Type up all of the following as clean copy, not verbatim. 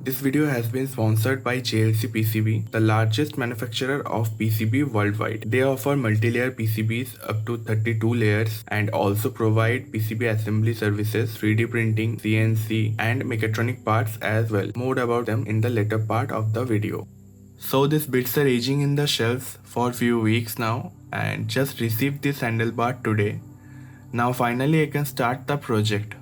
This video has been sponsored by JLCPCB, the largest manufacturer of PCB worldwide. They offer multi-layer PCBs up to 32 layers and also provide PCB assembly services, 3D printing, CNC and mechatronic parts as well. More about them in the later part of the video. So these bits are aging in the shelves for few weeks now and just received this handlebar today. Now finally I can start the project.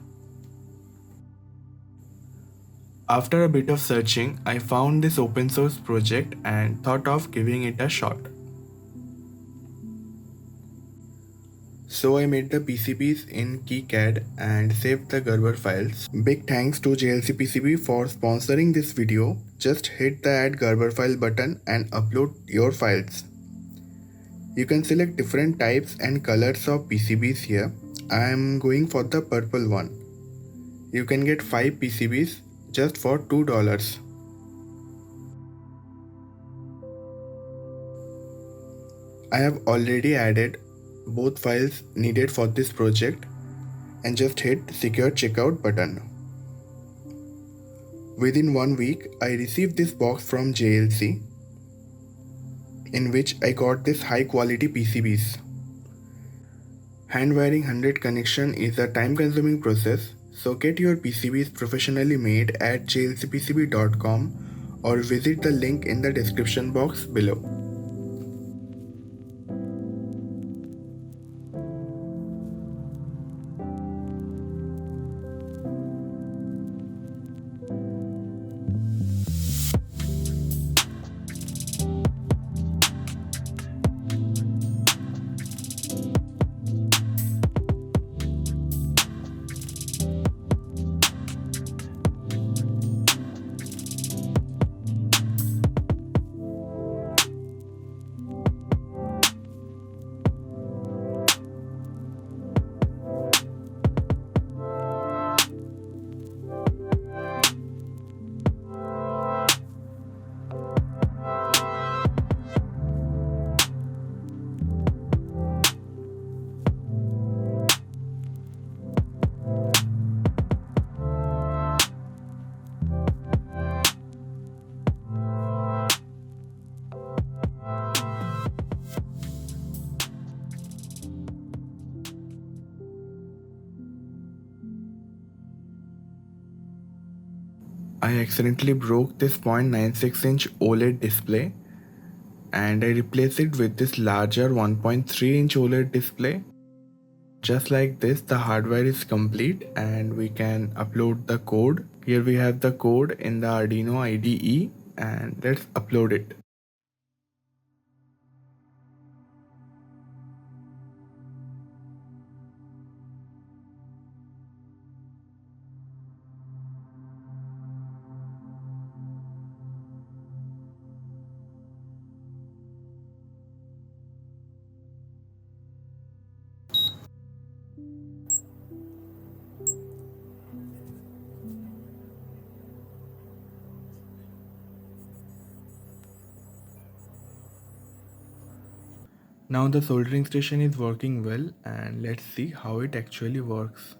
After a bit of searching, I found this open source project and thought of giving it a shot. So I made the PCBs in KiCad and saved the Gerber files. Big thanks to JLCPCB for sponsoring this video. Just hit the add Gerber file button and upload your files. You can select different types and colors of PCBs here. I am going for the purple one. You can get 5 PCBs just for $2. I have already added both files needed for this project and just hit secure checkout button. Within 1 week, I received this box from JLC in which I got this high quality PCBs. Hand wiring 100 connection is a time consuming process. So get your PCBs professionally made at jlcpcb.com or visit the link in the description box below. I accidentally broke this 0.96 inch OLED display and I replaced it with this larger 1.3 inch OLED display. Just like this, the hardware is complete and we can upload the code. Here we have the code in the Arduino IDE and let's upload it. Now the soldering station is working well and let's see how it actually works.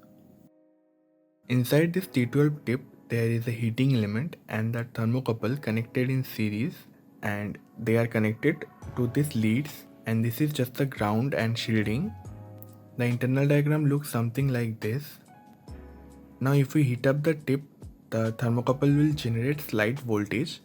Inside this T12 tip there is a heating element and the thermocouple connected in series and they are connected to these leads and this is just the ground and shielding. The internal diagram looks something like this. Now if we heat up the tip, the thermocouple will generate slight voltage.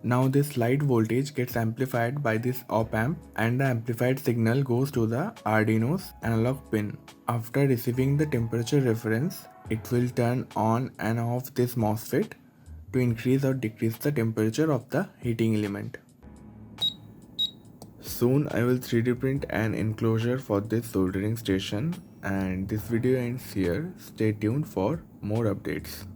Now this slight voltage gets amplified by this op-amp and the amplified signal goes to the Arduino's analog pin. After receiving the temperature reference, it will turn on and off this MOSFET to increase or decrease the temperature of the heating element. Soon I will 3D print an enclosure for this soldering station and this video ends here. Stay tuned for more updates.